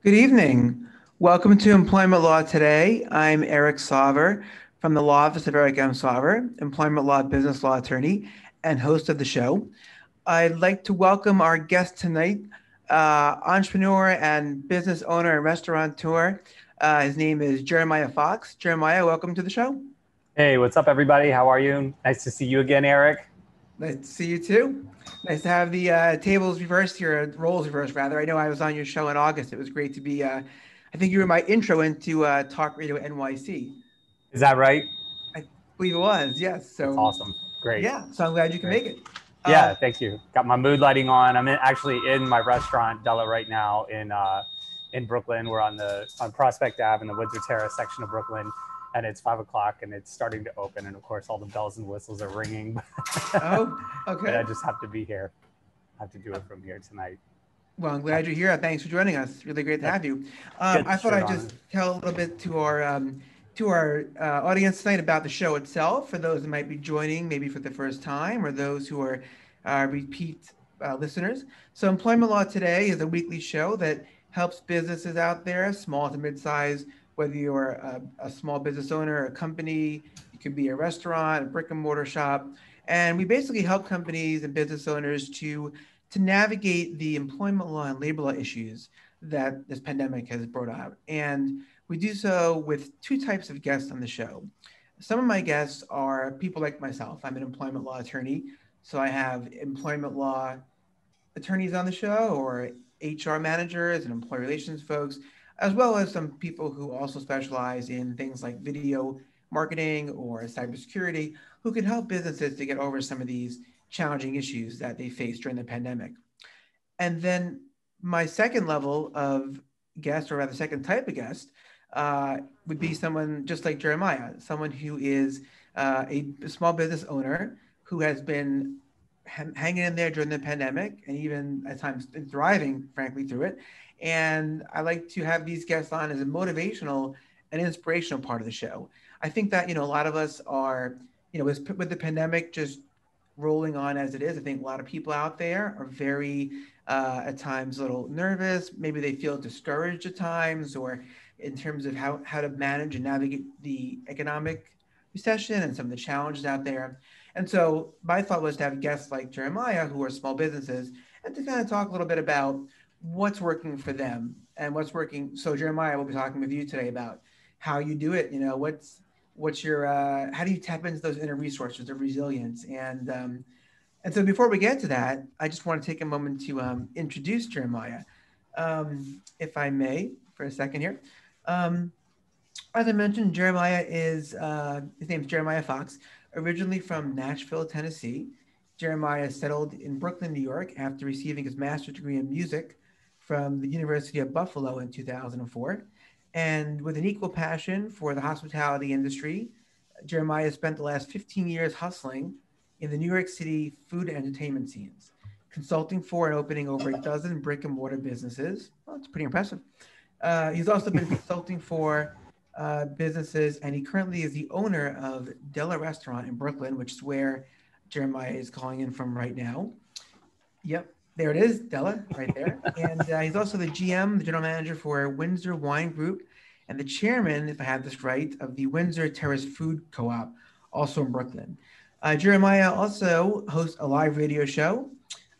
Good evening. Welcome to Employment Law Today. I'm Eric Sarver from the Law Office of Eric M. Sarver, employment law business law attorney and host of the show. I'd like to welcome our guest tonight, entrepreneur and business owner and restaurateur. His name is Jeremiah Fox. Jeremiah, welcome to the show. Hey, what's up, everybody? How are you? Nice to see you again, Eric. Nice to see you too. Nice to have the tables reversed here, roles reversed rather. I know I was on your show in August. It was great to be. I think you were my intro into Talk Radio NYC. Is that right? I believe it was. Yes. That's So awesome. Great. yeah. So I'm glad you can Great. make it. Yeah, thank you. Got my mood lighting on. Actually in my restaurant, Della, right now in Brooklyn. We're on Prospect Ave in the Windsor Terrace section of Brooklyn, and it's 5 o'clock and it's starting to open. And of course, all the bells and whistles are ringing. Oh, okay. But I just have to be here. I have to do it from here tonight. Well, I'm glad you're here. Thanks for joining us. Really great to have you. I thought I'd just tell a little bit to our audience tonight about the show itself, for those that might be joining maybe for the first time or those who are repeat listeners. So Employment Law Today is a weekly show that helps businesses out there, small to mid-size, whether you're a small business owner, a company, it could be a restaurant, a brick and mortar shop. And we basically help companies and business owners to navigate the employment law and labor law issues that this pandemic has brought out. And we do so with two types of guests on the show. Some of my guests are people like myself. I'm an employment law attorney. So I have employment law attorneys on the show, or HR managers and employee relations folks, as well as some people who also specialize in things like video marketing or cybersecurity, who can help businesses to get over some of these challenging issues that they faced during the pandemic. And then my second level of guest, or rather second type of guest, would be someone just like Jeremiah, someone who is a small business owner who has been hanging in there during the pandemic and even at times thriving, frankly, through it. And I like to have these guests on as a motivational and inspirational part of the show. I think that, a lot of us are, with the pandemic just rolling on as it is, I think a lot of people out there are very, at times, a little nervous. Maybe they feel discouraged at times, or in terms of how to manage and navigate the economic recession and some of the challenges out there. And so my thought was to have guests like Jeremiah, who are small businesses, and to kind of talk a little bit about what's working for them and what's working. So Jeremiah, we'll be talking with you today about how you do it. What's your how do you tap into those inner resources of resilience? And so before we get to that, I just want to take a moment to introduce Jeremiah, if I may, for a second here. As I mentioned, Jeremiah is his name is Jeremiah Fox, originally from Nashville, Tennessee. Jeremiah settled in Brooklyn, New York, after receiving his master's degree in music from the University of Buffalo in 2004. And with an equal passion for the hospitality industry, Jeremiah spent the last 15 years hustling in the New York City food and entertainment scenes, consulting for and opening over a dozen brick and mortar businesses. Well, that's pretty impressive. He's also been consulting for businesses, and he currently is the owner of Della Restaurant in Brooklyn, which is where Jeremiah is calling in from right now. Yep. There it is, Della, right there. And he's also the GM, the general manager for Windsor Wine Group, and the chairman, if I have this right, of the Windsor Terrace Food Co-op, also in Brooklyn. Jeremiah also hosts a live radio show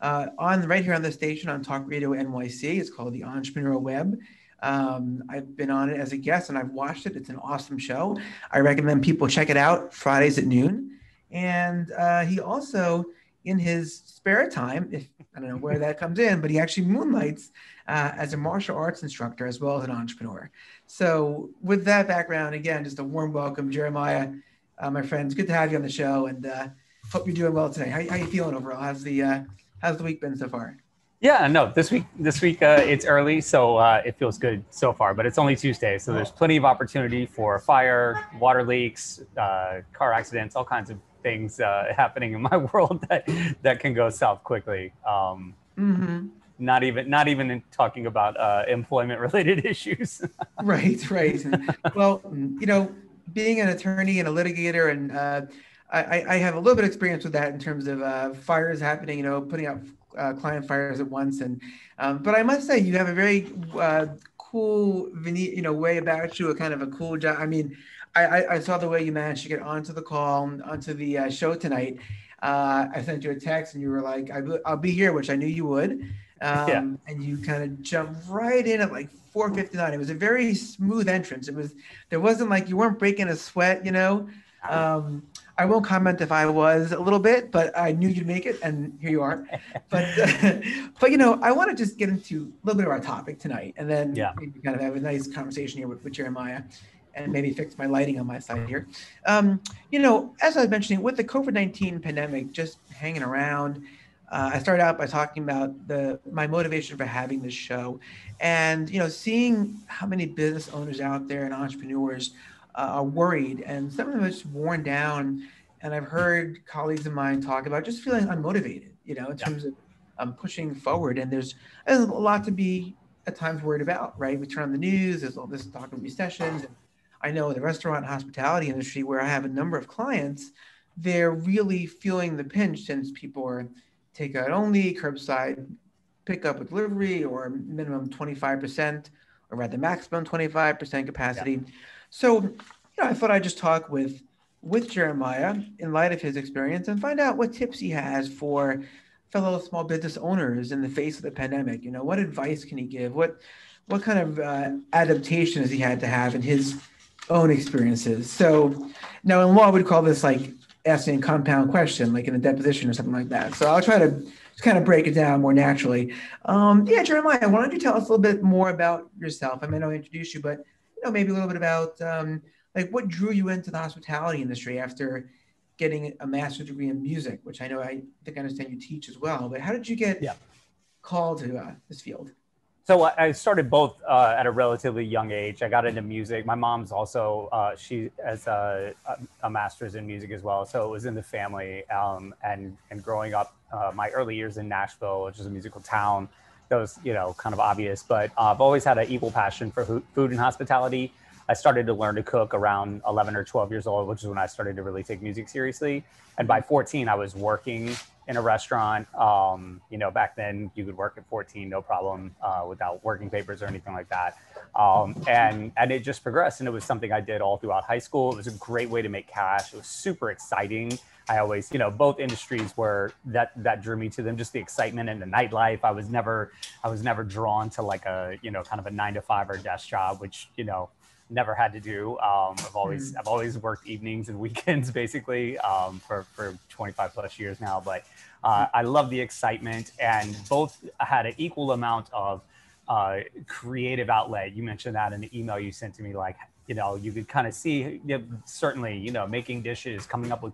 right here on the station on Talk Radio NYC. It's called the Entrepreneurial Web. I've been on it as a guest and I've watched it. It's an awesome show. I recommend people check it out Fridays at noon. And he also, in his spare time, I don't know where that comes in, but he actually moonlights as a martial arts instructor as well as an entrepreneur. So with that background, again, just a warm welcome, Jeremiah, my friends. Good to have you on the show, and hope you're doing well today. How you feeling overall? How's the week been so far? Yeah, no, this week it's early, so it feels good so far, but it's only Tuesday, so there's plenty of opportunity for fire, water leaks, car accidents, all kinds of things happening in my world that can go south quickly. Not even in talking about employment related issues. Right. Well, being an attorney and a litigator, and I have a little bit of experience with that in terms of fires happening, putting out client fires at once. And but I must say, you have a very cool, way about you, a kind of a cool job. I mean, I saw the way you managed to get onto the call, onto the show tonight. I sent you a text and you were like, I'll be here, which I knew you would. Yeah. And you kind of jumped right in at like 4:59. It was a very smooth entrance. There wasn't like, you weren't breaking a sweat, Um, I won't comment if I was a little bit, but I knew you'd make it, and here you are. But I want to just get into a little bit of our topic tonight, and then maybe kind of have a nice conversation here with Jeremiah, and maybe fix my lighting on my side here. As I was mentioning, with the COVID-19 pandemic just hanging around, I started out by talking about my motivation for having this show, and seeing how many business owners out there and entrepreneurs are worried, and some of them are just worn down. And I've heard colleagues of mine talk about just feeling unmotivated, in terms of pushing forward. And there's a lot to be at times worried about, right? We turn on the news, there's all this talk of recessions. And I know in the restaurant and hospitality industry, where I have a number of clients, they're really feeling the pinch since people are takeout only, curbside pickup with delivery, or minimum 25%, or rather maximum 25% capacity. Yeah. So, I thought I'd just talk with Jeremiah in light of his experience and find out what tips he has for fellow small business owners in the face of the pandemic. What advice can he give? What kind of adaptations he had to have in his own experiences? So now in law, we'd call this like asking a compound question, like in a deposition or something like that. So I'll try to just kind of break it down more naturally. Jeremiah, why don't you tell us a little bit more about yourself? I mean, I'll introduce you, but maybe a little bit about like what drew you into the hospitality industry after getting a master's degree in music, which I think I understand you teach as well. But how did you get called to this field? So I started both at a relatively young age. I got into music. My mom's also, she has a master's in music as well. So it was in the family. And growing up, my early years in Nashville, which is a musical town, that was, kind of obvious. But I've always had an equal passion for food and hospitality. I started to learn to cook around 11 or 12 years old, which is when I started to really take music seriously. And by 14, I was working in a restaurant. Back then you could work at 14, no problem, without working papers or anything like that. And it just progressed. And it was something I did all throughout high school. It was a great way to make cash. It was super exciting. I always, both industries were that drew me to them, just the excitement and the nightlife. I was never drawn to like a, kind of a 9-to-5 or desk job, which, never had to do. I've always worked evenings and weekends basically for 25 plus years now. But I love the excitement, and both had an equal amount of creative outlet. You mentioned that in the email you sent to me, like, you could kind of see, certainly, making dishes, coming up with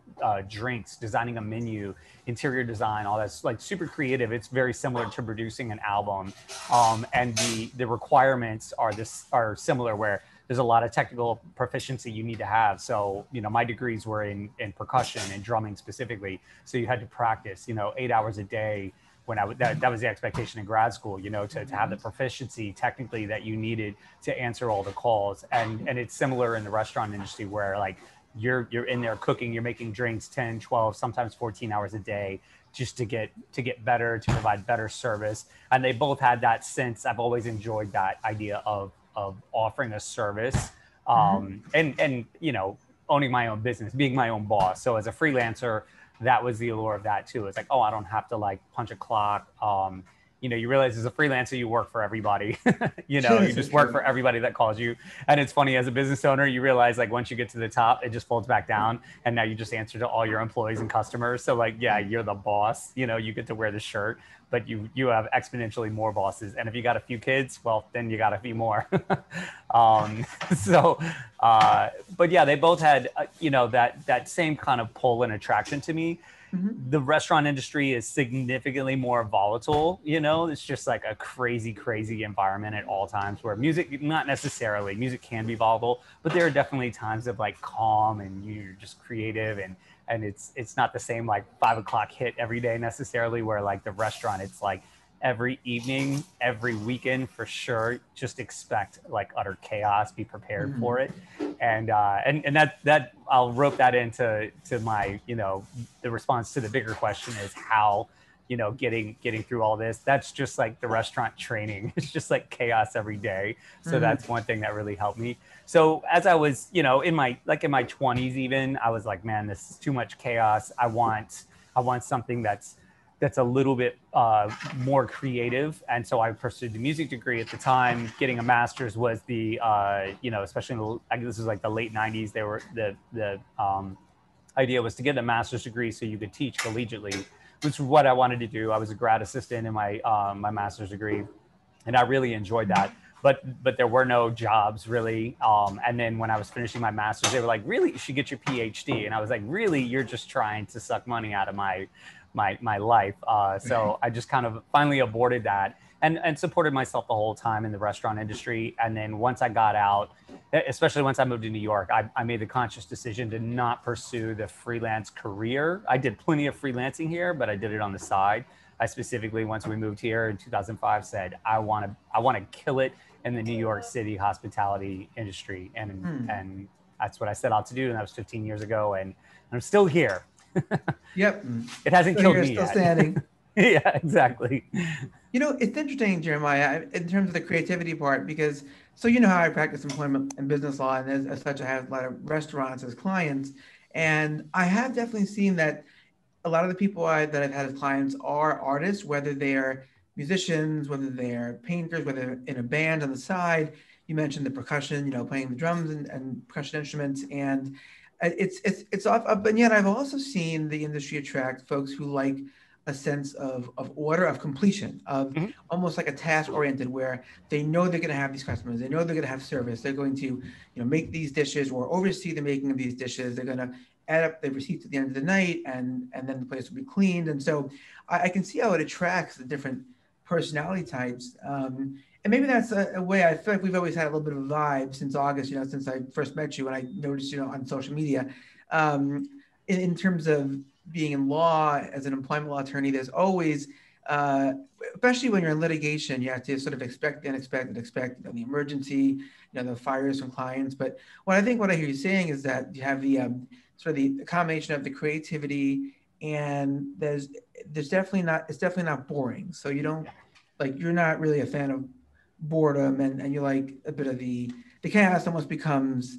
drinks, designing a menu, interior design, all that's like super creative. It's very similar to producing an album. And the requirements are similar, where there's a lot of technical proficiency you need to have. So, my degrees were in percussion and drumming specifically. So you had to practice, 8 hours a day. When that was the expectation in grad school, to have the proficiency technically that you needed to answer all the calls. And it's similar in the restaurant industry, where like you're in there cooking, you're making drinks 10, 12, sometimes 14 hours a day, just to get better, to provide better service. And they both had that sense. I've always enjoyed that idea of offering a service, and owning my own business, being my own boss. So as a freelancer, that was the allure of that too. It's like, oh, I don't have to like punch a clock. You realize as a freelancer, you work for everybody. You just work for everybody that calls you. And it's funny, as a business owner, you realize like once you get to the top, it just folds back down, and now you just answer to all your employees and customers. So like, yeah, you're the boss. You get to wear the shirt, but you have exponentially more bosses. And if you got a few kids, well, then you got a few more. But yeah, they both had that same kind of pull and attraction to me. Mm-hmm. The restaurant industry is significantly more volatile. It's just like a crazy environment at all times, where music, not necessarily, music can be volatile, but there are definitely times of like calm, and you're just creative, and it's not the same like 5 o'clock hit every day necessarily, where like the restaurant, it's like every evening, every weekend for sure. Just expect like utter chaos, be prepared mm-hmm. for it. And that I'll rope that into my, the response to the bigger question is how getting through all this. That's just like the restaurant training. It's just like chaos every day. So that's one thing that really helped me. So as I was, in my 20s even, I was like, man, this is too much chaos. I want something that's a little bit more creative. And so I pursued the music degree at the time. Getting a master's was the, especially this was like the late 90s. They were the idea was to get a master's degree so you could teach collegiately, which is what I wanted to do. I was a grad assistant in my my master's degree, and I really enjoyed that. But there were no jobs really. And then when I was finishing my master's, they were like, really, you should get your PhD. And I was like, really, you're just trying to suck money out of my life. So I just kind of finally aborted that and supported myself the whole time in the restaurant industry. And then once I got out, especially once I moved to New York, I made the conscious decision to not pursue the freelance career. I did plenty of freelancing here, but I did it on the side. I specifically, once we moved here in 2005, said, I want to kill it in the New York City hospitality industry. And that's what I set out to do. And that was 15 years ago. And I'm still here. Yep. It hasn't killed me still yet. Standing. Yeah, exactly. It's interesting, Jeremiah, in terms of the creativity part, because how I practice employment and business law, and as such, I have a lot of restaurants as clients, and I have definitely seen that a lot of the people that I've had as clients are artists, whether they're musicians, whether they're painters, whether in a band on the side. You mentioned the percussion, playing the drums and percussion instruments, and it's off. But yet I've also seen the industry attract folks who like a sense of order, of completion, of almost like a task oriented, where they know they're going to have these customers, they know they're going to have service, they're going to make these dishes or oversee the making of these dishes, they're going to add up the receipts at the end of the night, and then the place will be cleaned. And so I can see how it attracts the different personality types. And maybe that's a way. I feel like we've always had a little bit of a vibe since August, since I first met you, and I noticed, on social media, in terms of being in law as an employment law attorney, there's always, especially when you're in litigation, you have to sort of expect the unexpected, the emergency, the fires from clients. But what I hear you saying is that you have the sort of the combination of the creativity, and it's definitely not boring. So you don't you're not really a fan of boredom, and you like a bit of the chaos. Almost becomes,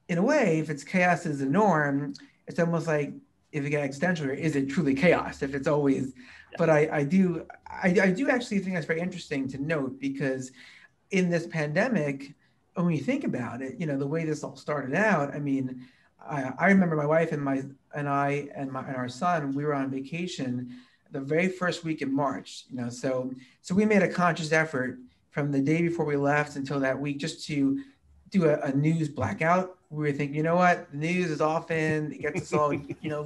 in a way, if it's chaos is the norm, it's almost like, if you get existential, is it truly chaos if it's always? But I do actually think that's very interesting to note, because in this pandemic, when you think about it, the way this all started out, I mean, I remember my wife and our son, we were on vacation the very first week in March, so we made a conscious effort from the day before we left until that week just to do a news blackout. We were thinking, what, the news is often, it gets us all,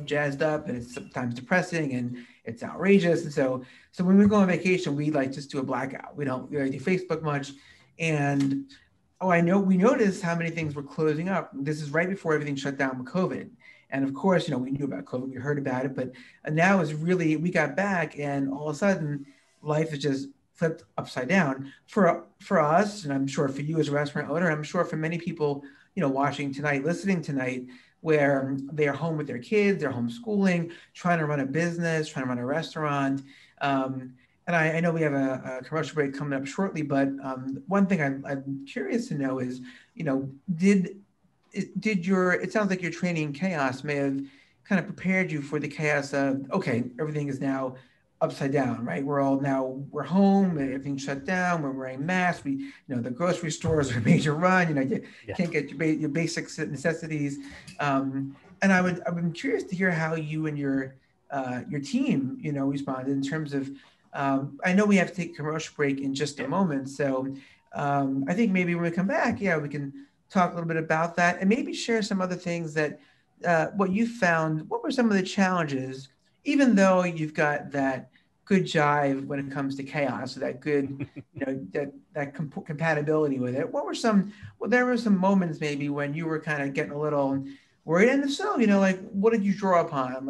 jazzed up, and it's sometimes depressing and it's outrageous. And so when we go on vacation, we just do a blackout. We don't really do Facebook much. And we noticed how many things were closing up. This is right before everything shut down with COVID. And of course, we knew about COVID, we heard about it, but now is really, we got back, and all of a sudden life is just flipped upside down for us. And I'm sure for you as a restaurant owner, I'm sure for many people, watching tonight, listening tonight, where they are home with their kids, they're homeschooling, trying to run a business, trying to run a restaurant. And I know we have a commercial break coming up shortly, but one thing I'm curious to know is, it sounds like your training in chaos may have kind of prepared you for the chaos of, okay, everything is now upside down, right? We're home, everything's shut down, we're wearing masks, the grocery stores are a major run, you can't get your basic necessities. And I'm curious to hear how you and your team, responded in terms of, I know we have to take a commercial break in just a moment. So I think maybe when we come back, we can talk a little bit about that, and maybe share some other things that, what you found, what were some of the challenges, even though you've got that good jive when it comes to chaos, so that good, that compatibility with it. There were some moments maybe when you were kind of getting a little worried, and if so, what did you draw upon?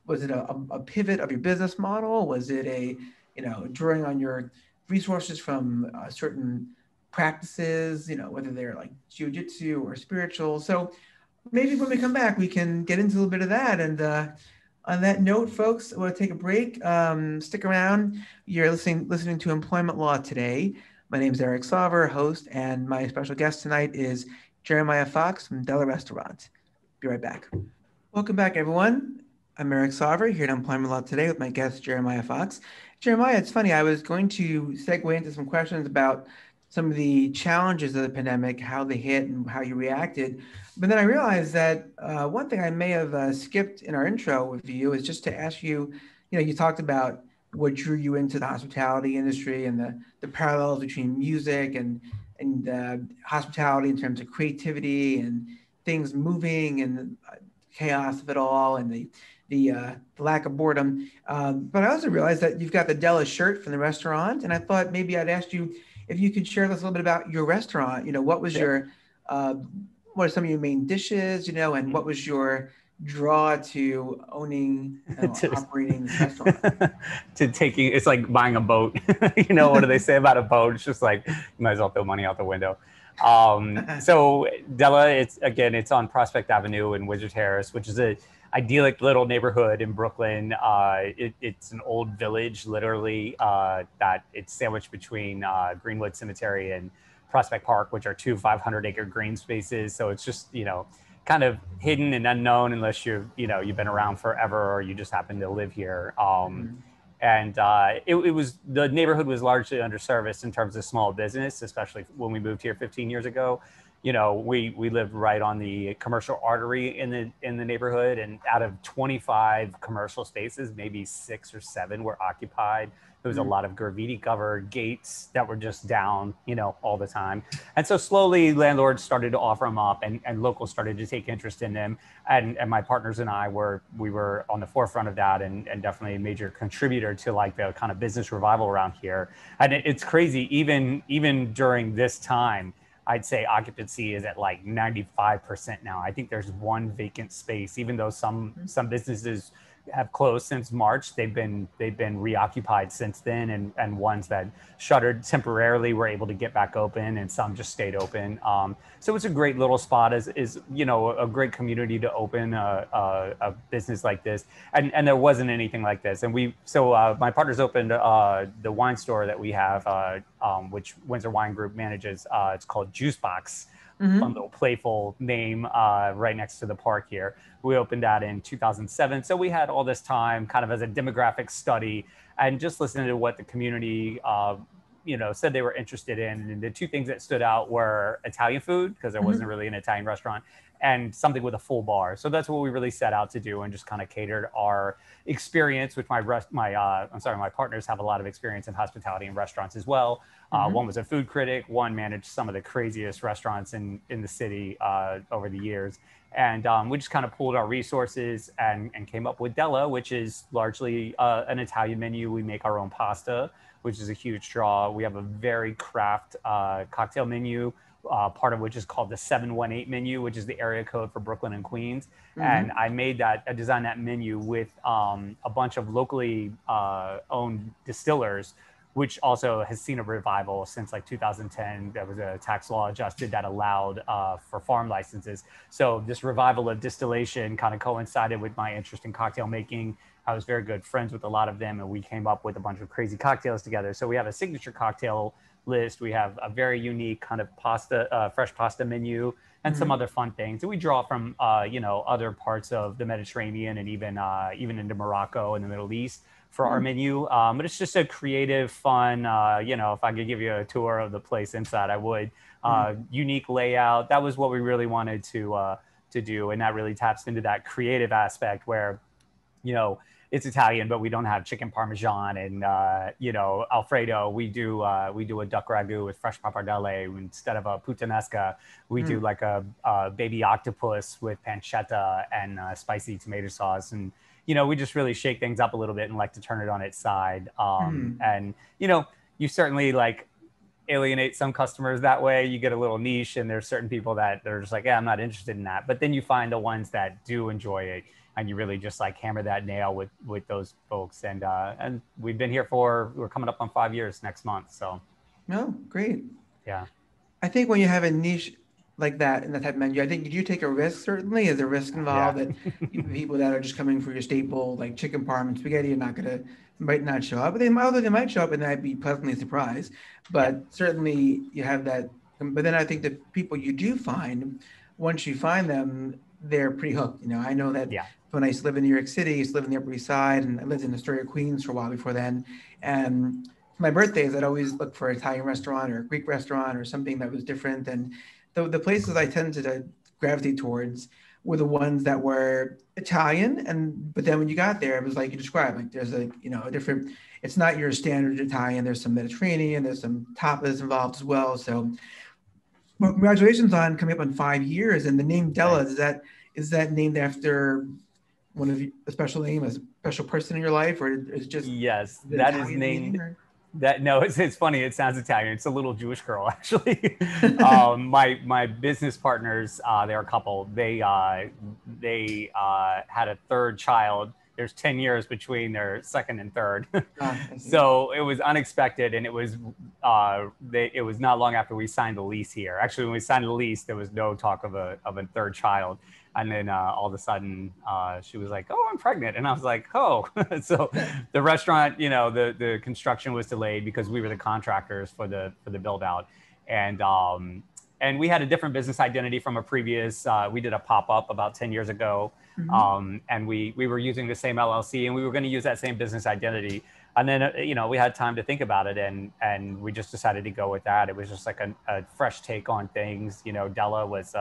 Was it a pivot of your business model? Was it drawing on your resources from certain practices, whether they're like jiu-jitsu or spiritual? So maybe when we come back, we can get into a little bit of that, and On that note, folks, we'll take a break. Stick around. You're listening to Employment Law Today. My name is Eric Sarver, host, and my special guest tonight is Jeremiah Fox from Della Restaurant. Be right back. Welcome back, everyone. I'm Eric Sarver here at Employment Law Today with my guest, Jeremiah Fox. Jeremiah, it's funny, I was going to segue into some questions about some of the challenges of the pandemic, how they hit and how you reacted. But then I realized that one thing I may have skipped in our intro with you is just to ask you, you talked about what drew you into the hospitality industry and the parallels between music and hospitality in terms of creativity and things moving and chaos of it all and the lack of boredom. But I also realized that you've got the Della shirt from the restaurant, and I thought maybe I'd ask you if you could share with us a little bit about your restaurant. What was your uh, what are some of your main dishes? And what was your draw to owning, operating this restaurant? To taking, it's like buying a boat. What do they say about a boat? It's just like you might as well throw money out the window. So Della, it's on Prospect Avenue in Wizard Terrace, which is a idyllic little neighborhood in Brooklyn. It's an old village, literally, that it's sandwiched between Greenwood Cemetery and Prospect Park, which are two 500-acre green spaces. So it's just, kind of hidden and unknown unless you've been around forever or you just happen to live here. And the neighborhood was largely underserviced in terms of small business, especially when we moved here 15 years ago. We lived right on the commercial artery in the neighborhood, and out of 25 commercial spaces, maybe 6 or 7 were occupied. There was a lot of graffiti covered gates that were just down, all the time. And so slowly landlords started to offer them up, and locals started to take interest in them. And my partners and I were on the forefront of that, and definitely a major contributor to like the kind of business revival around here. And it's crazy, even during this time, I'd say occupancy is at like 95% now. I think there's one vacant space, even though some businesses have closed since March. They've been reoccupied since then, and ones that shuttered temporarily were able to get back open, and some just stayed open. So it's a great little spot, is a great community to open a business like this, and there wasn't anything like this. And my partners opened the wine store that we have, which Windsor Wine Group manages. It's called Juice Box. Fun little playful name, right next to the park here. We opened that in 2007. So we had all this time kind of as a demographic study and just listening to what the community, said they were interested in. And the two things that stood out were Italian food, because there wasn't really an Italian restaurant, and something with a full bar. So that's what we really set out to do, and just kind of catered our experience, which my partners have a lot of experience in hospitality and restaurants as well. One was a food critic, one managed some of the craziest restaurants in the city over the years. And we just kind of pooled our resources and came up with Della, which is largely an Italian menu. We make our own pasta, which is a huge draw. We have a very craft cocktail menu, part of which is called the 718 menu, which is the area code for Brooklyn and Queens. And I designed that menu with a bunch of locally owned distillers, which also has seen a revival since like 2010. There was a tax law adjusted that allowed for farm licenses. So this revival of distillation kind of coincided with my interest in cocktail making. I was very good friends with a lot of them, and we came up with a bunch of crazy cocktails together. So we have a signature cocktail list. We have a very unique kind of pasta, fresh pasta menu, and some other fun things. And we draw from, other parts of the Mediterranean, and even into Morocco and the Middle East for our menu. But it's just a creative, fun, if I could give you a tour of the place inside, I would. Unique layout. That was what we really wanted to do. And that really taps into that creative aspect where, it's Italian, but we don't have chicken Parmesan and, Alfredo. We do a duck ragu with fresh pappardelle instead of a puttanesca. We do like a baby octopus with pancetta and spicy tomato sauce. And, we just really shake things up a little bit and like to turn it on its side. And, you certainly like alienate some customers that way. You get a little niche, and there's certain people that they're just like, yeah, I'm not interested in that. But then you find the ones that do enjoy it, and you really just like hammer that nail with those folks. And we've been here we're coming up on 5 years next month. So. No, great. Yeah. I think when you have a niche like that in that type of menu? I think you take a risk, certainly. Is there risk involved Yeah. that people that are just coming for your staple, like chicken parm and spaghetti, are not gonna might not show up. But they might show up and I'd be pleasantly surprised. Yeah. But certainly you have that. But then I think the people you do find, once you find them, they're pretty hooked. I know that Yeah. when I used to live in New York City, I used to live in the Upper East Side, and I lived in Astoria, Queens for a while before then. And for my birthdays, I'd always look for an Italian restaurant or a Greek restaurant or something that was different. And the places I tended to gravitate towards were the ones that were Italian. But then when you got there, it was like you described, like there's a different, it's not your standard Italian. There's some Mediterranean, there's some tapas involved as well. So well, congratulations on coming up on 5 years. And the name Della, Thanks. is that named after one of a special name, a special person in your life, or is it just Yes, the that is Italian named. meaning? Or? That no, it's funny. It sounds Italian. It's a little Jewish girl, actually. My business partners, they're a couple. They had a third child. There's 10 years between their second and third, so it was unexpected, and it was not long after we signed the lease here. Actually, when we signed the lease, there was no talk of a third child. And then all of a sudden, she was like, "Oh, I'm pregnant," and I was like, "Oh!" So the restaurant, the construction was delayed because we were the contractors for the build out, and we had a different business identity from a previous. We did a pop up about 10 years ago, and we were using the same LLC, and we were going to use that same business identity. And then we had time to think about it, and we just decided to go with that. It was just like a fresh take on things. Della was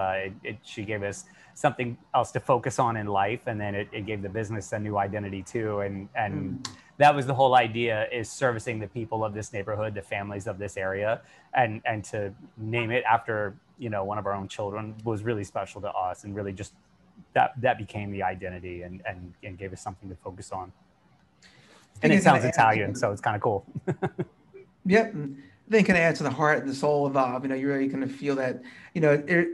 she gave us something else to focus on in life, and then it gave the business a new identity too. And that was the whole idea, is servicing the people of this neighborhood, the families of this area, and to name it after one of our own children was really special to us, and really just that became the identity, and gave us something to focus on. And it sounds Italian, so it's kind of cool. Yep. I think kind of adds to the heart and the soul of, you're really going to feel that,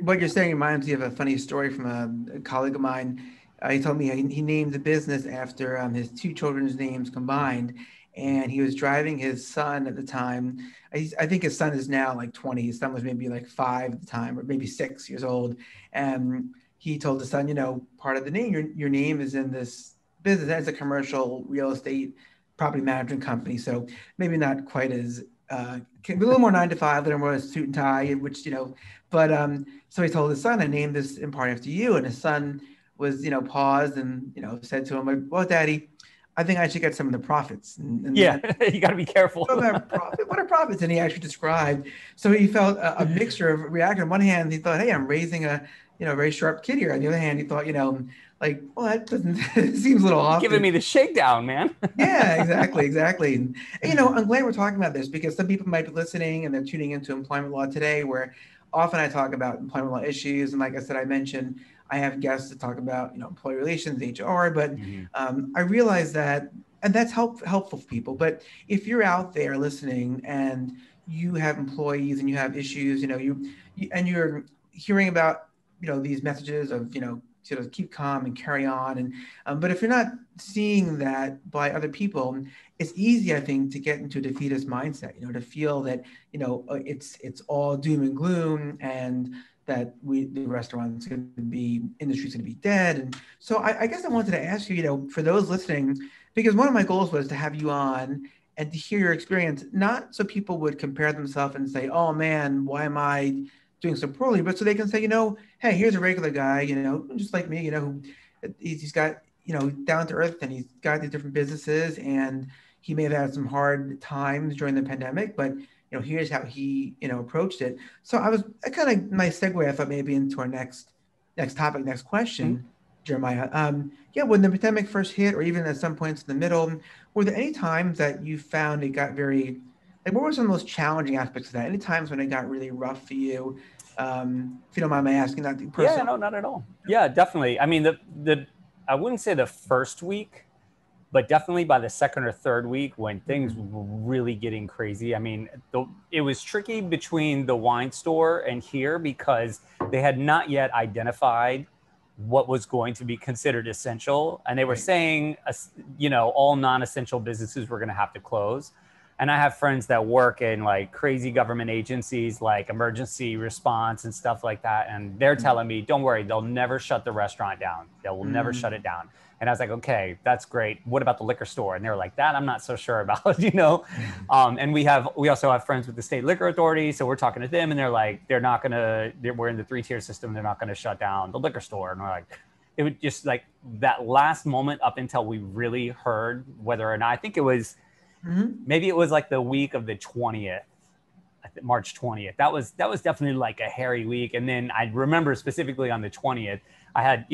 what you're saying reminds me of a funny story from a colleague of mine. He told me he named the business after his two children's names combined. And he was driving his son at the time. I think his son is now like 20. His son was maybe like 5 at the time, or maybe 6 years old. And he told his son, part of the name, your name is in this business. That's a commercial real estate property management company. So maybe not quite as, a little more 9 to 5, a little more suit and tie, which, but so he told his son, I named this in part after you. And his son was, paused and, said to him, well, Daddy, I think I should get some of the profits. And yeah, you got to be careful. What are profits? And he actually described, so he felt a mixture of reaction. On one hand, he thought, hey, I'm raising a, very sharp kid here. On the other hand, he thought, like, well, that doesn't, it seems a little off. Giving me the shakedown, man. Yeah, exactly. And, I'm glad we're talking about this, because some people might be listening and they're tuning into employment law today, where often I talk about employment law issues. And like I said, I mentioned, I have guests to talk about, employee relations, HR, but I realize that, and that's helpful for people. But if you're out there listening and you have employees and you have issues, and you're hearing about, these messages of, sort of keep calm and carry on. And but if you're not seeing that by other people, it's easy, I think, to get into a defeatist mindset, to feel that, it's all doom and gloom, and that the restaurant's going to be, industry's going to be dead. And so I guess I wanted to ask you, for those listening, because one of my goals was to have you on and to hear your experience, not so people would compare themselves and say, oh man, why am I doing so poorly, but so they can say, hey, here's a regular guy, just like me, who he's got, down to earth, and he's got these different businesses, and he may have had some hard times during the pandemic, but here's how he, approached it. So I was a kind of nice segue, I thought, maybe into our next topic, next question, Jeremiah. Yeah, when the pandemic first hit, or even at some points in the middle, were there any times that you found it got very, like, what were some of the most challenging aspects of that? Any times when it got really rough for you? If you don't mind my asking that person. Yeah, no, not at all. Yeah, definitely. I mean, I wouldn't say the first week, but definitely by the second or third week, when things were really getting crazy. I mean, it was tricky between the wine store and here, because they had not yet identified what was going to be considered essential. And they were saying, all non-essential businesses were going to have to close. And I have friends that work in like crazy government agencies, like emergency response and stuff like that. And they're telling me, don't worry, they'll never shut the restaurant down. They will never shut it down. And I was like, okay, that's great. What about the liquor store? And they were like, that I'm not so sure about, you know? And we also have friends with the state liquor authority. So we're talking to them and they're like, we're in the 3-tier system. They're not going to shut down the liquor store. And we're like, it was just like that last moment up until we really heard whether or not, I think it was, maybe it was like the week of the 20th, March 20th. That was definitely like a hairy week. And then I remember specifically on the 20th, I had,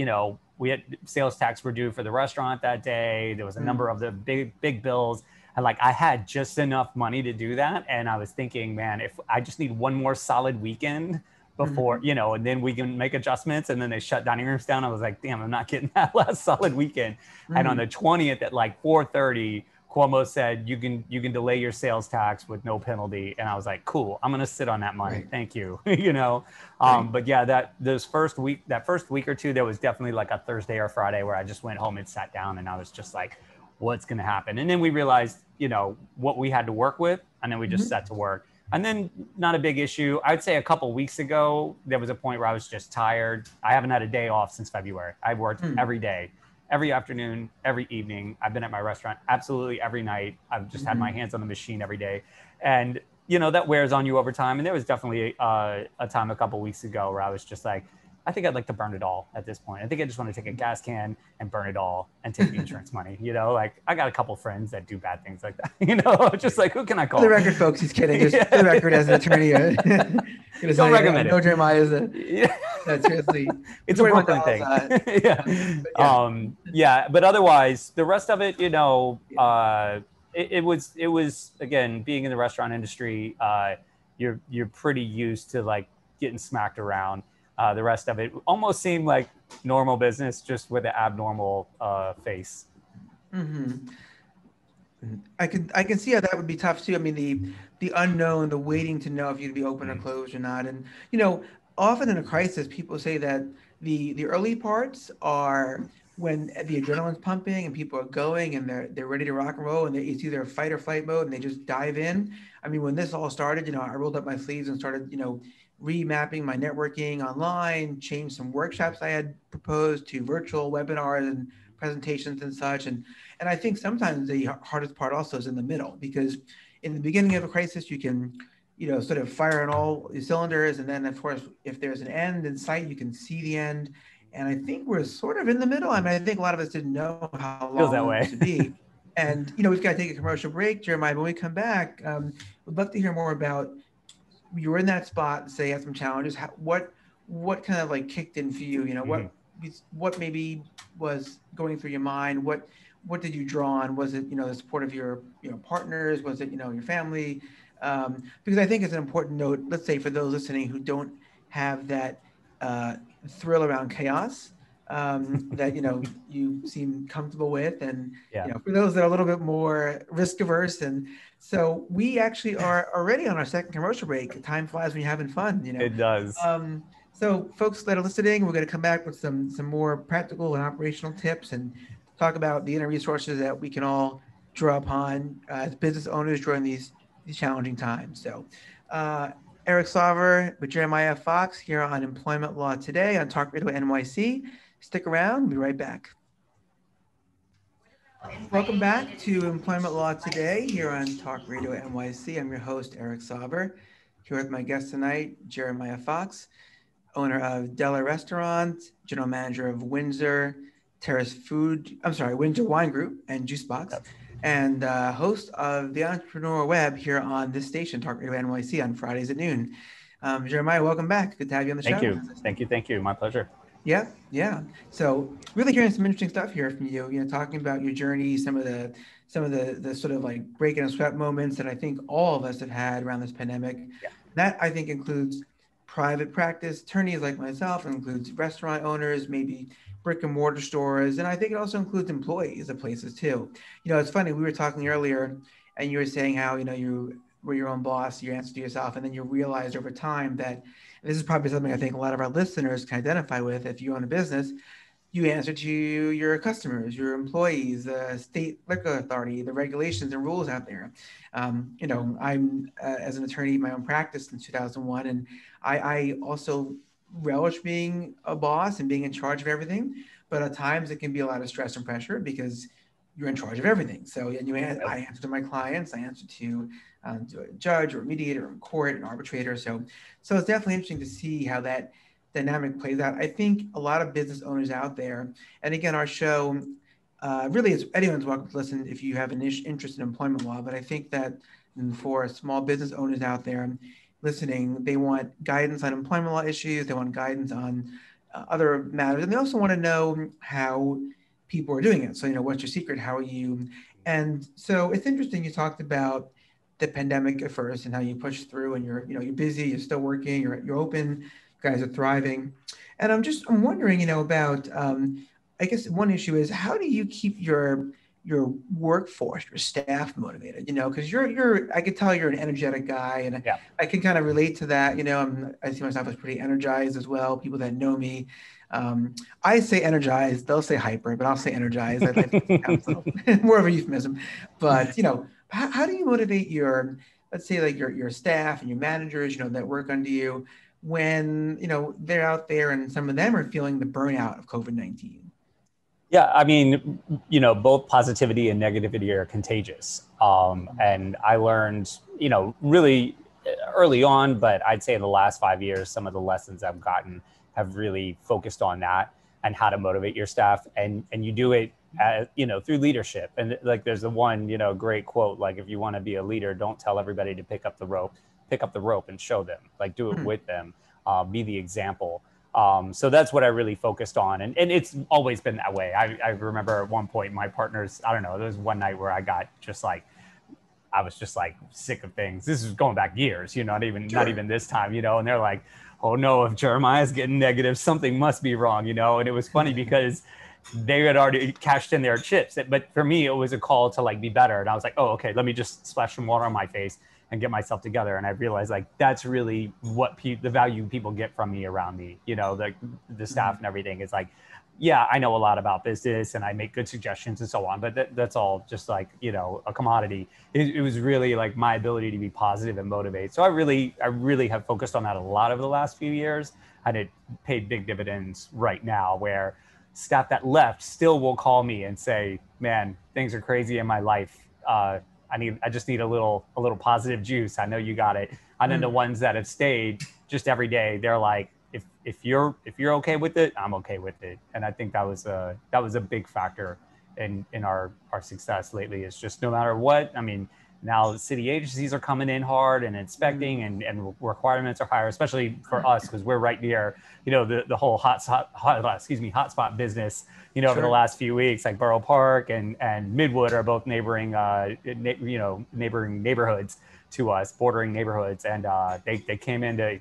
we had sales tax were due for the restaurant that day. There was a number of the big bills. And like, I had just enough money to do that. And I was thinking, man, if I just need one more solid weekend before, and then we can make adjustments. And then they shut dining rooms down. I was like, damn, I'm not getting that last solid weekend. And on the 20th at like 4:30, Cuomo said, you can delay your sales tax with no penalty. And I was like, cool, I'm going to sit on that money. Right. Thank you. But yeah, that first week or two, there was definitely like a Thursday or Friday where I just went home and sat down and I was just like, what's going to happen? And then we realized, what we had to work with. And then we just set to work. And then not a big issue. I'd say a couple weeks ago, there was a point where I was just tired. I haven't had a day off since February. I worked every day. Every afternoon, every evening. I've been at my restaurant absolutely every night. I've just had my hands on the machine every day. And, that wears on you over time. And there was definitely a time a couple weeks ago where I was just like, I think I'd like to burn it all at this point. I think I just want to take a gas can and burn it all and take the insurance money. Like I got a couple friends that do bad things like that, just like, who can I call? For the record, folks, he's kidding. Just for the record, as an attorney, don't recommend it. No, Jeremiah is seriously. It's a Brooklyn thing. But otherwise, the rest of it, it was again, being in the restaurant industry, you're pretty used to like getting smacked around. The rest of it almost seemed like normal business, just with an abnormal face. I can see how that would be tough too. I mean, the unknown, the waiting to know if you'd be open or closed or not. And, often in a crisis, people say that the early parts are when the adrenaline's pumping and people are going and they're ready to rock and roll and it's either a fight or flight mode and they just dive in. I mean, when this all started, I rolled up my sleeves and started, remapping my networking online, changed some workshops I had proposed to virtual webinars and presentations and such. And I think sometimes the hardest part also is in the middle, because in the beginning of a crisis, you can, sort of fire on all the cylinders. And then of course, if there's an end in sight, you can see the end. And I think we're sort of in the middle. I mean, I think a lot of us didn't know how long it would be. And, we've got to take a commercial break, Jeremiah. When we come back, we'd love to hear more about, you were in that spot, say, had some challenges. What kind of like kicked in for you? What maybe was going through your mind? What did you draw on? Was it, the support of your, partners? Was it, your family? Because I think it's an important note, let's say for those listening who don't have that thrill around chaos that, you seem comfortable with. And, for those that are a little bit more risk averse. And so we actually are already on our second commercial break. Time flies when you're having fun, It does. So folks that are listening, we're going to come back with some more practical and operational tips and talk about the inner resources that we can all draw upon as business owners during these challenging times. So Eric Sarver with Jeremiah Fox here on Employment Law Today on Talk Radio NYC. Stick around. We'll be right back. Welcome back to Employment Law Today here on Talk Radio NYC. I'm your host, Eric Sarver, here with my guest tonight, Jeremiah Fox, owner of Della Restaurant, general manager of Windsor Wine Group and Juice Box, and host of the Entrepreneurial Web here on this station, Talk Radio NYC, on Fridays at noon. Jeremiah, welcome back. Good to have you on the show. Thank you. My pleasure. Yeah. So really hearing some interesting stuff here from you, talking about your journey, some of the sort of like break and sweat moments that I think all of us have had around this pandemic. Yeah. That I think includes private practice attorneys like myself, it includes restaurant owners, maybe brick and mortar stores. And I think it also includes employees of places too. It's funny, we were talking earlier and you were saying how, you were your own boss, you answered to yourself, and then you realized over time that, and this is probably something I think a lot of our listeners can identify with if you own a business, you answer to your customers, your employees, the state liquor authority, the regulations and rules out there. I'm as an attorney in my own practice since 2001, and I also relish being a boss and being in charge of everything. But at times it can be a lot of stress and pressure because you're in charge of everything. So I answer to my clients, I answer to a judge or a mediator in court, an arbitrator. So it's definitely interesting to see how that dynamic plays out. I think a lot of business owners out there, and again, our show really is anyone's welcome to listen if you have an interest in employment law. But I think that for small business owners out there listening, they want guidance on employment law issues. They want guidance on other matters, and they also want to know how people are doing it. So, what's your secret? How are you? And so it's interesting. You talked about the pandemic at first and how you pushed through, and you're busy, you're still working, you're open, you guys are thriving. And I'm wondering, about, I guess one issue is how do you keep your workforce, your staff motivated, because I could tell you're an energetic guy, and Yeah. I can kind of relate to that. I see myself as pretty energized as well. People that know me, I say energized, they'll say hyper, but I'll say energized. I think it's more of a euphemism. But, how do you motivate let's say like your staff and your managers, that work under you when, they're out there and some of them are feeling the burnout of COVID-19? Yeah, I mean, both positivity and negativity are contagious. And I learned, really early on, but I'd say in the last 5 years, some of the lessons I've gotten have really focused on that and how to motivate your staff. And you do it, through leadership. And like, there's the one, great quote, like, if you want to be a leader, don't tell everybody to pick up the rope and show them, like, do it with them, be the example. So that's what I really focused on. And it's always been that way. I remember at one point, my partners, I don't know, there was one night where I was just like sick of things. This is going back years, not even this time, and they're like, oh no, if Jeremiah's getting negative, something must be wrong, and it was funny because they had already cashed in their chips. But for me, it was a call to like be better. And I was like, oh, okay, let me just splash some water on my face and get myself together. And I realized like that's really what the value people get from me around me, the staff and everything is like, yeah, I know a lot about business and I make good suggestions and so on, but that's all just like, a commodity. It was really like my ability to be positive and motivate. So I really have focused on that a lot over the last few years, and it paid big dividends right now where staff that left still will call me and say, man, things are crazy in my life. I just need a little positive juice. I know you got it. And then the ones that have stayed just every day, they're like, if you're okay with it, I'm okay with it. And I think that was a big factor in our success lately. It's just no matter what. I mean, now the city agencies are coming in hard and inspecting and requirements are higher, especially for us because we're right near, the whole hotspot business, over the last few weeks, like Borough Park and Midwood are both neighboring neighborhoods to us, bordering neighborhoods. And they came into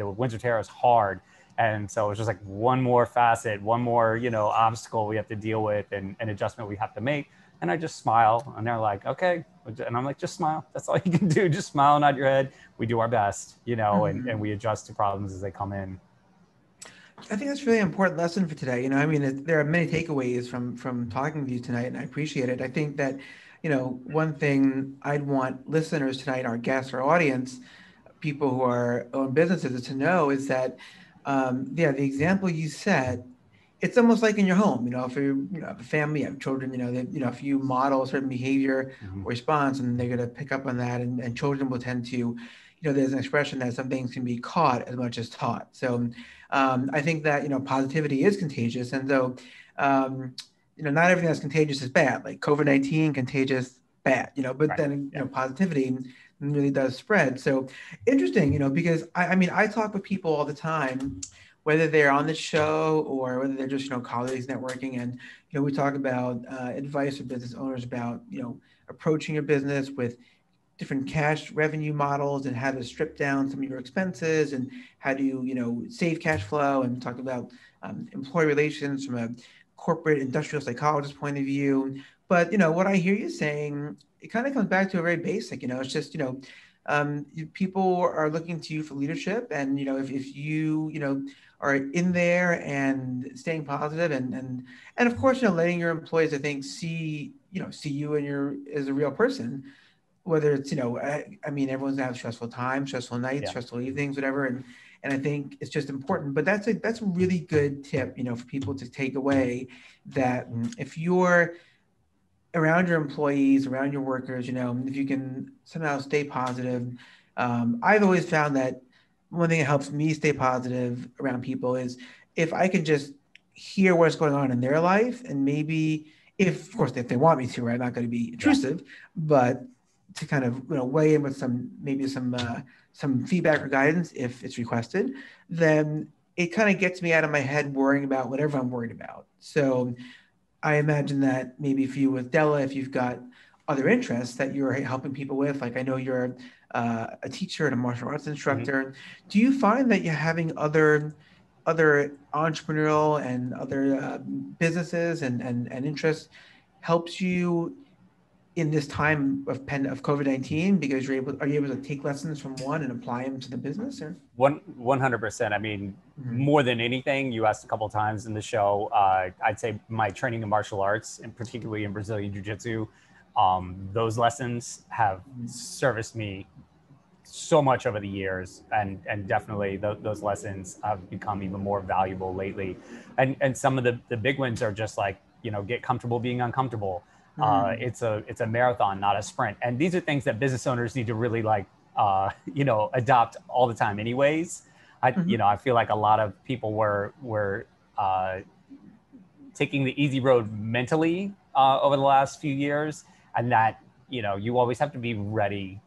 Windsor Terrace hard. And so it's just like one more facet, one more, obstacle we have to deal with and an adjustment we have to make. And I just smile and they're like, okay. And I'm like, just smile. That's all you can do. Just smile and nod your head. We do our best, and we adjust to problems as they come in. I think that's a really important lesson for today. There are many takeaways from talking to you tonight, and I appreciate it. I think that, one thing I'd want listeners tonight, our guests, our audience, people who are own businesses, to know is that, the example you set, it's almost like in your home. If you have a family, you have children, if you model a certain behavior or response, and they're going to pick up on that, and children will tend to, there's an expression that some things can be caught as much as taught. So I think that, positivity is contagious. And so, not everything that's contagious is bad, like COVID-19 contagious, bad, but right. Then, positivity really does spread. So interesting, because I talk with people all the time, whether they're on the show or whether they're just, colleagues networking. And, we talk about advice for business owners about, approaching your business with different cash revenue models and how to strip down some of your expenses and how do you, save cash flow, and talk about employee relations from a corporate industrial psychologist point of view. But, what I hear you saying, it kind of comes back to a very basic, it's just, people are looking to you for leadership. And, if you, are in there and staying positive and of course, letting your employees, I think, see you and as a real person, whether it's, I mean, everyone's gonna have stressful times, stressful nights, stressful evenings, whatever. And I think it's just important, but that's a really good tip, for people to take away, that if you're around your employees, around your workers, if you can somehow stay positive. I've always found that one thing that helps me stay positive around people is if I can just hear what's going on in their life, and maybe, if of course, if they want me to, right, I'm not going to be intrusive, but to kind of weigh in with some feedback or guidance if it's requested, then it kind of gets me out of my head worrying about whatever I'm worried about. So I imagine that maybe for you with Della, if you've got other interests that you're helping people with, like I know you're a teacher and a martial arts instructor, do you find that you're having other entrepreneurial and other businesses and interests helps you in this time of COVID-19, because are you able to take lessons from one and apply them to the business? Or 100%. I mean, more than anything, you asked a couple of times in the show, I'd say my training in martial arts, and particularly in Brazilian Jiu-Jitsu, those lessons have serviced me so much over the years, and definitely those lessons have become even more valuable lately. And some of the big ones are just like, get comfortable being uncomfortable. It's a marathon, not a sprint. And these are things that business owners need to really adopt all the time anyways. I feel like a lot of people were taking the easy road mentally over the last few years, and that, you always have to be ready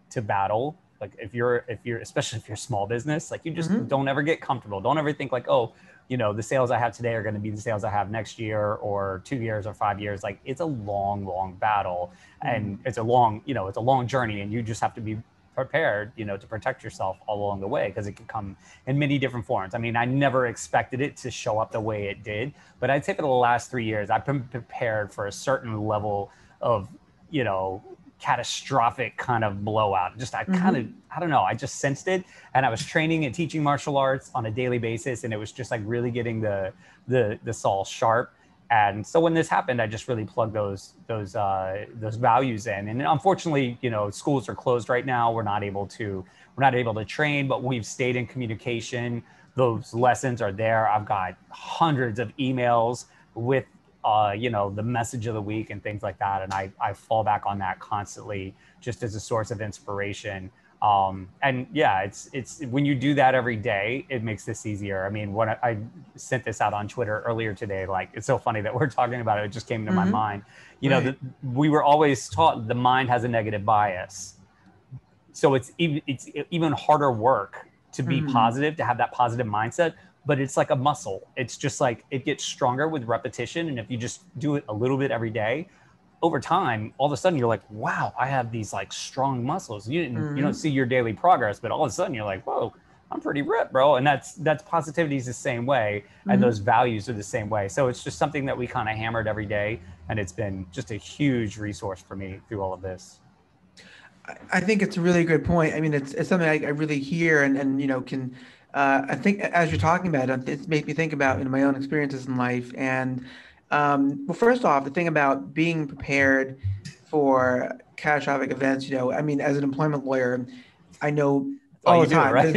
to battle. Like if you're, especially if you're a small business, like you just don't ever get comfortable. Don't ever think like, oh, the sales I have today are going to be the sales I have next year or 2 years or 5 years. Like it's a long, long battle, and it's a long journey, and you just have to be prepared, to protect yourself all along the way, because it can come in many different forms. I mean, I never expected it to show up the way it did, but I'd say for the last 3 years, I've been prepared for a certain level of, catastrophic kind of blowout. Just I don't know, I just sensed it, and I was training and teaching martial arts on a daily basis, and it was just like really getting the saw sharp. And so when this happened, I just really plugged those values in. And unfortunately, schools are closed right now. We're not able to train, but we've stayed in communication. Those lessons are there. I've got hundreds of emails with the message of the week and things like that. And I fall back on that constantly, just as a source of inspiration. And yeah, it's when you do that every day, it makes this easier. I mean, when I sent this out on Twitter earlier today, like, it's so funny that we're talking about it. It just came to my mind. We were always taught the mind has a negative bias. So it's even harder work to be positive, to have that positive mindset. But it's like a muscle. It's just like, it gets stronger with repetition. And if you just do it a little bit every day, over time, all of a sudden you're like, wow, I have these like strong muscles. You don't see your daily progress, but all of a sudden you're like, whoa, I'm pretty ripped, bro. And that's positivity is the same way. And those values are the same way. So it's just something that we kind of hammered every day. And it's been just a huge resource for me through all of this. I think it's a really good point. I mean, it's something I really hear and can, I think as you're talking about it, it's made me think about my own experiences in life. And well, first off, the thing about being prepared for catastrophic events, I mean, as an employment lawyer, I know all the time, right?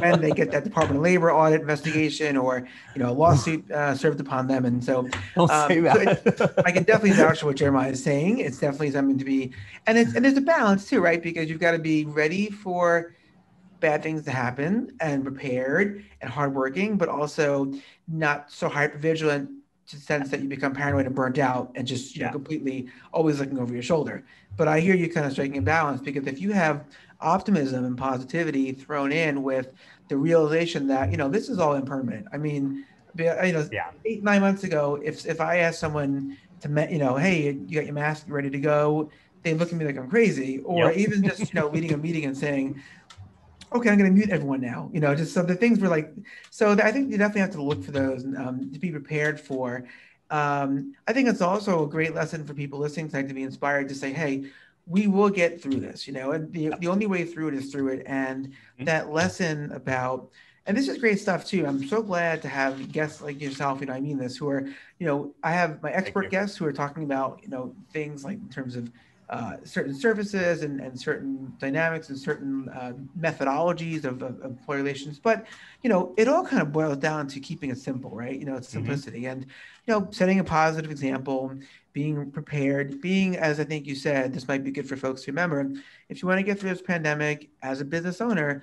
when they get that Department of Labor audit investigation or a lawsuit served upon them, and so, Don't say that. so I can definitely vouch for what Jeremiah is saying. It's definitely something to be, and there's a balance too, right? Because you've got to be ready for bad things to happen and prepared and hardworking, but also not so hyper vigilant to the sense that you become paranoid and burnt out and just completely always looking over your shoulder. But I hear you kind of striking a balance, because if you have optimism and positivity thrown in with the realization that this is all impermanent. I mean, 8-9 months ago, if I asked someone to hey, you got your mask ready to go, they look at me like I'm crazy, or even just leading a meeting and saying, okay, I'm going to mute everyone now. Just so the things were like, so I think you definitely have to look for those to be prepared for. I think it's also a great lesson for people listening tonight to be inspired to say, hey, we will get through this, and the only way through it is through it. And that lesson about, and this is great stuff too. I'm so glad to have guests like yourself, I mean this, who are, I have my expert guests who are talking about, things like in terms of certain services and certain dynamics and certain methodologies of employee relations. But, it all kind of boils down to keeping it simple, right? It's simplicity and, setting a positive example, being prepared, being, as I think you said, this might be good for folks to remember. If you want to get through this pandemic as a business owner,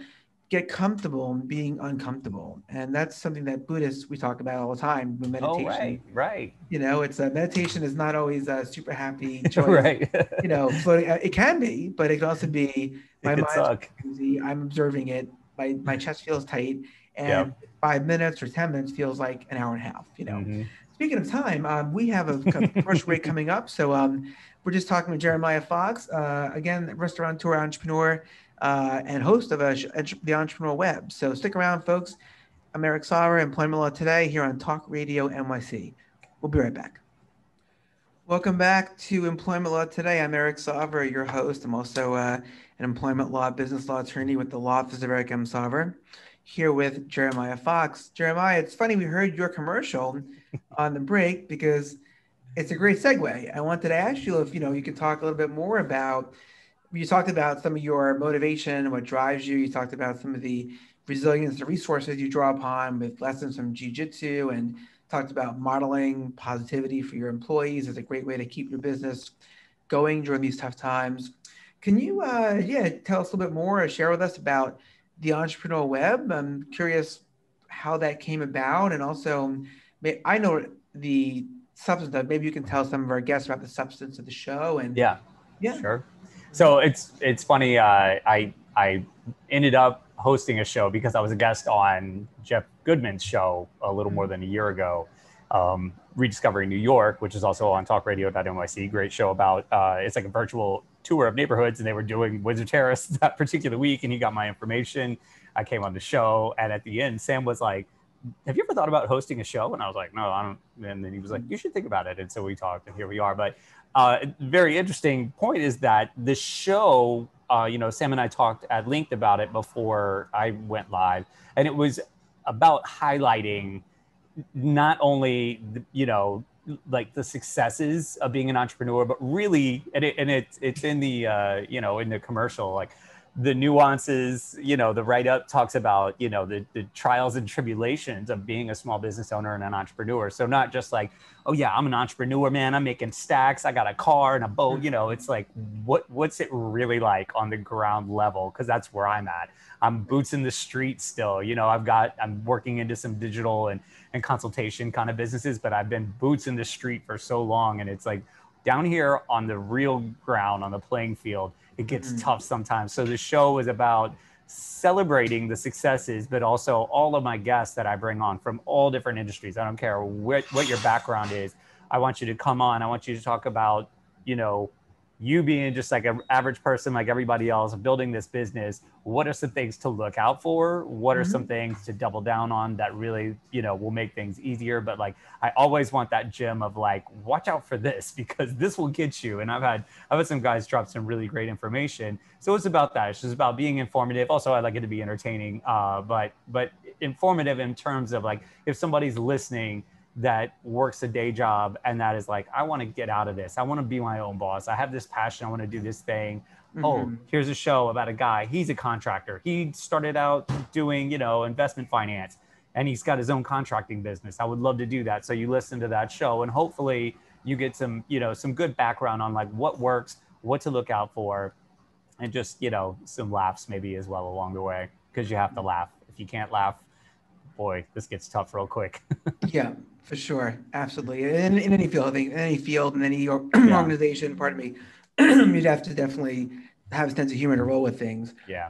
get comfortable in being uncomfortable. And that's something that Buddhists, we talk about all the time with meditation. Oh, right. It's meditation is not always a super happy, joyous, right. floating. It can be, but it can also be, my mind's easy, I'm observing it, my chest feels tight, and 5 minutes or 10 minutes feels like an hour and a half, Speaking of time, we have a commercial break coming up. So we're just talking with Jeremiah Fox, again, restaurateur, entrepreneur, and host of the Entrepreneurial Web. So stick around, folks. I'm Eric Sarver, Employment Law Today, here on Talk Radio NYC. We'll be right back. Welcome back to Employment Law Today. I'm Eric Sarver, your host. I'm also an employment law, business law attorney with the law office of Eric M. Sarver, here with Jeremiah Fox. Jeremiah, it's funny, we heard your commercial on the break because it's a great segue. I wanted to ask you if, you could talk a little bit more about, you talked about some of your motivation, what drives you. You talked about some of the resilience, the resources you draw upon with lessons from jiu-jitsu, and talked about modeling positivity for your employees as a great way to keep your business going during these tough times. Can you, tell us a little bit more or share with us about the Entrepreneurial Web? I'm curious how that came about, and also, I know the substance of, maybe you can tell some of our guests about the substance of the show. And yeah, sure. So it's funny. I ended up hosting a show because I was a guest on Jeff Goodman's show a little more than a year ago, Rediscovering New York, which is also on talkradio.nyc. Great show about it's like a virtual tour of neighborhoods, and they were doing Windsor Terrace that particular week, and he got my information. I came on the show, and at the end, Sam was like, have you ever thought about hosting a show? And I was like, no, I don't. And then he was like, you should think about it. And so we talked, and here we are. But very interesting point is that the show, Sam and I talked at length about it before I went live. And it was about highlighting not only, like the successes of being an entrepreneur, but really, it's in the, in the commercial, like, the nuances, the write-up talks about, the trials and tribulations of being a small business owner and an entrepreneur. So not just like, oh yeah, I'm an entrepreneur, man, I'm making stacks, I got a car and a boat, it's like, what's it really like on the ground level? Because that's where I'm at. I'm boots in the street still, I'm working into some digital and consultation kind of businesses, but I've been boots in the street for so long. And it's like down here on the real ground, on the playing field, it gets tough sometimes. So the show is about celebrating the successes, but also all of my guests that I bring on from all different industries. I don't care what your background is. I want you to come on. I want you to talk about, you being just like an average person like everybody else, building this business. What are some things to look out for? What are some things to double down on that really, will make things easier? But like, I always want that gem of like, watch out for this, because this will get you. And I've had some guys drop some really great information. So it's about that. It's just about being informative. Also, I like it to be entertaining, but informative in terms of like, if somebody's listening that works a day job and that is like, I want to get out of this. I want to be my own boss. I have this passion. I want to do this thing. Oh, here's a show about a guy. He's a contractor. He started out doing, investment finance, and he's got his own contracting business. I would love to do that. So you listen to that show, and hopefully you get some, some good background on like what works, what to look out for, and just, some laughs maybe as well along the way, because you have to laugh. If you can't laugh, boy, this gets tough real quick. Yeah, for sure. Absolutely. In any field, I think, in any field, in any organization, pardon me, you'd have to definitely have a sense of humor to roll with things. Yeah.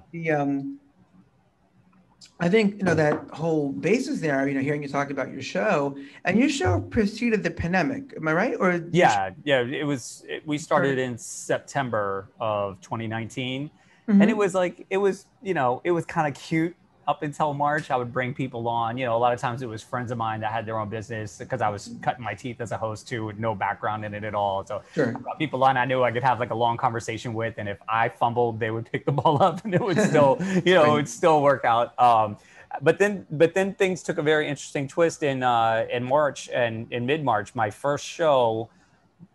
I think, that whole basis there, hearing you talk about your show, and your show preceded the pandemic. Am I right? Or we started in September of 2019. And it was like, it was kind of cute up until March, I would bring people on. A lot of times it was friends of mine that had their own business because I was cutting my teeth as a host too, with no background in it at all. So I brought people on I knew I could have like a long conversation with, and if I fumbled, they would pick the ball up and it would still, it'd still work out. But then things took a very interesting twist in March, and in mid-March, my first show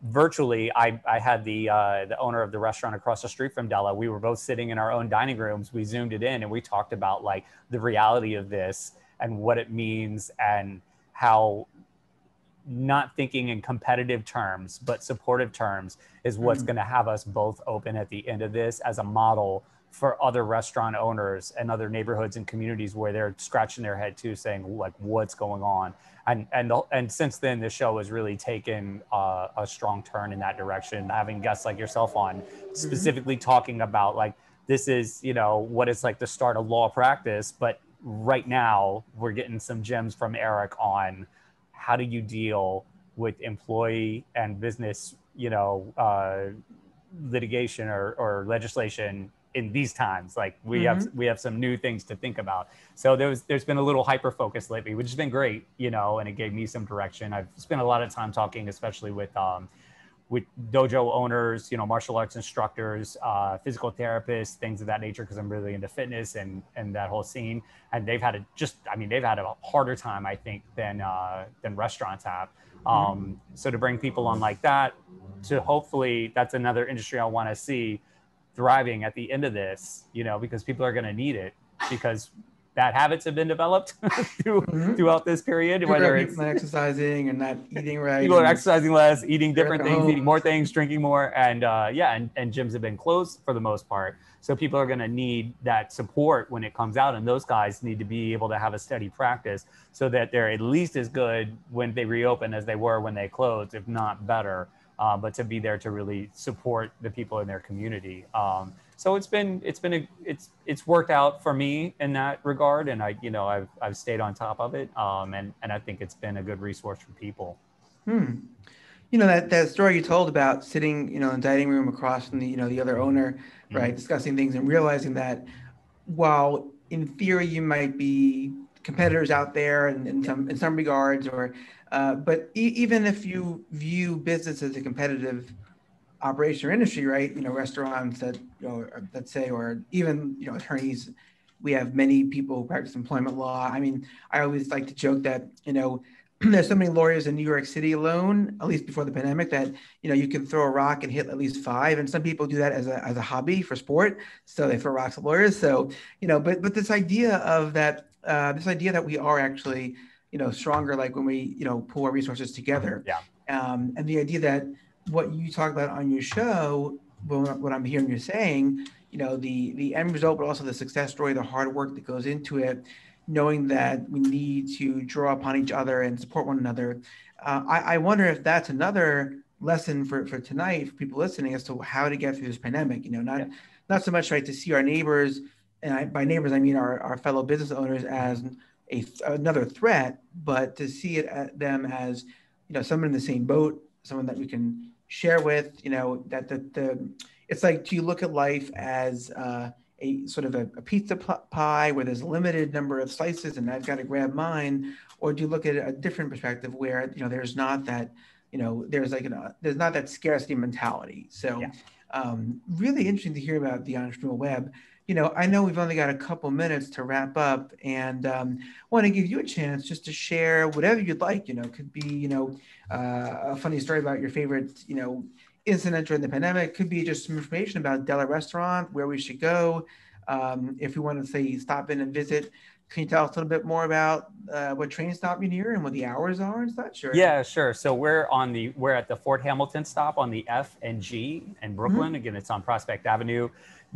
virtually, I had the owner of the restaurant across the street from Della. We were both sitting in our own dining rooms. We zoomed it in and we talked about like the reality of this and what it means, and how not thinking in competitive terms, but supportive terms is what's going to have us both open at the end of this as a model for other restaurant owners and other neighborhoods and communities where they're scratching their head too, saying like, what's going on? And since then, the show has really taken a strong turn in that direction, having guests like yourself on, specifically talking about like, this is, what it's like to start a law practice. But right now we're getting some gems from Eric on how do you deal with employee and business, litigation or legislation in these times. Like we have some new things to think about. So there's been a little hyper focus lately, which has been great, and it gave me some direction. I've spent a lot of time talking, especially with dojo owners, martial arts instructors, physical therapists, things of that nature, because I'm really into fitness and that whole scene. And they've had a harder time, I think, than restaurants have. So to bring people on like that, to hopefully, that's another industry I want to see thriving at the end of this, because people are going to need it, because bad habits have been developed throughout this period. Whether it's not exercising and not eating right, people are exercising less, eating different things, eating more things, drinking more, and gyms have been closed for the most part. So people are going to need that support when it comes out, and those guys need to be able to have a steady practice so that they're at least as good when they reopen as they were when they closed, if not better. But to be there to really support the people in their community. So it's worked out for me in that regard, and I've stayed on top of it, and I think it's been a good resource for people. That story you told about sitting in the dining room across from the other owner, right, discussing things and realizing that while in theory you might be competitors out there in some regards, or but even if you view business as a competitive operation or industry, right? Restaurants that, let's say, or even, attorneys, we have many people who practice employment law. I mean, I always like to joke that, there's so many lawyers in New York City alone, at least before the pandemic, that, you can throw a rock and hit at least 5. And some people do that as a hobby for sport. So they throw rocks at lawyers. So, but this idea of that, we are actually, stronger, like when we, pull our resources together. Yeah. And the idea that what you talk about on your show, what I'm hearing you saying, the end result, but also the success story, the hard work that goes into it, knowing that we need to draw upon each other and support one another. I wonder if that's another lesson for tonight, for people listening, as to how to get through this pandemic. Not so much, right, to see our neighbors, and by neighbors, I mean our fellow business owners, as another threat, but to see them as, someone in the same boat, someone that we can share with, it's like, do you look at life as a sort of a pizza pie where there's a limited number of slices and I've got to grab mine? Or do you look at a different perspective where, there's not that, there's not that scarcity mentality. So really interesting to hear about the Entrepreneurial Web. I know we've only got a couple minutes to wrap up, and want to give you a chance just to share whatever you'd like. Could be, a funny story about your favorite, incident during the pandemic. Could be just some information about Della Restaurant, where we should go. If we want to say stop in and visit, can you tell us a little bit more about what train stop you're near and what the hours are and such? Or? Yeah, sure. So we're at the Fort Hamilton stop on the F and G in Brooklyn. Again, it's on Prospect Avenue.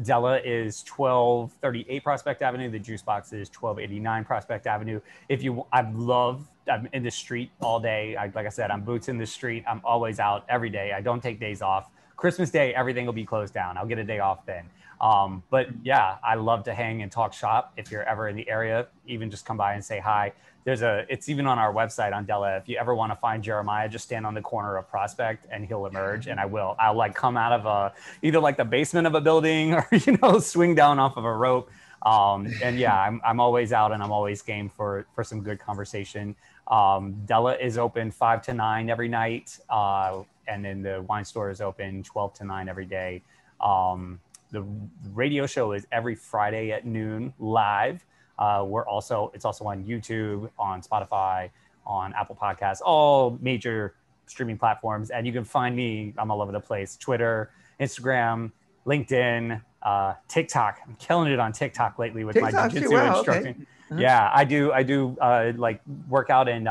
Della is 1238 Prospect Avenue. The Juice Box is 1289 Prospect Avenue. I'm in the street all day. Like I said, I'm boots in the street. I'm always out every day. I don't take days off. Christmas Day, everything will be closed down. I'll get a day off then. But yeah, I love to hang and talk shop. If you're ever in the area, even just come by and say hi. It's even on our website on Della. If you ever want to find Jeremiah, just stand on the corner of Prospect and he'll emerge. And I'll like come out of either like the basement of a building or, swing down off of a rope. And yeah, I'm always out, and I'm always game for some good conversation. Della is open 5 to 9 every night, and then the wine store is open 12 to 9 every day. The radio show is every Friday at noon live. It's also on YouTube, on Spotify, on Apple Podcasts, all major streaming platforms. And you can find me, I'm all over the place: Twitter, Instagram, LinkedIn, TikTok. I'm killing it on TikTok lately with my jiu-jitsu instructing. Okay. Yeah, I do like workout and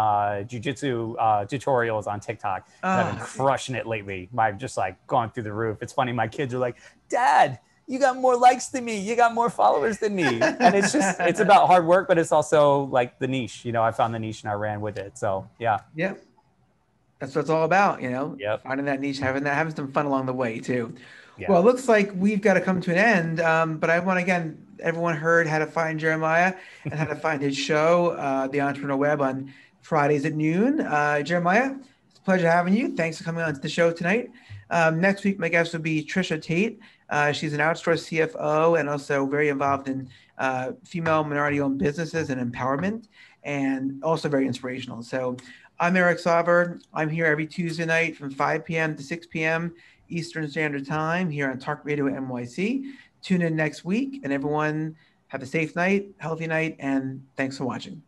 jiu-jitsu tutorials on TikTok. I've been crushing it lately. I've just like gone through the roof. It's funny. My kids are like, "Dad, you got more likes than me. You got more followers than me." And it's about hard work, but it's also like the niche. I found the niche and I ran with it. So yeah. Yeah. That's what it's all about, Yep. Finding that niche, having some fun along the way too. Yeah. Well, it looks like we've got to come to an end. But I want, again, everyone heard how to find Jeremiah and how to find his show, the Entrepreneurial Web, on Fridays at noon. Jeremiah, it's a pleasure having you. Thanks for coming on to the show tonight. Next week, my guest will be Trisha Tate. She's an outsourced CFO and also very involved in female minority-owned businesses and empowerment, and also very inspirational. So I'm Eric Sarver. I'm here every Tuesday night from 5 p.m. to 6 p.m. Eastern Standard Time here on Talk Radio NYC. Tune in next week, and everyone have a safe night, healthy night, and thanks for watching.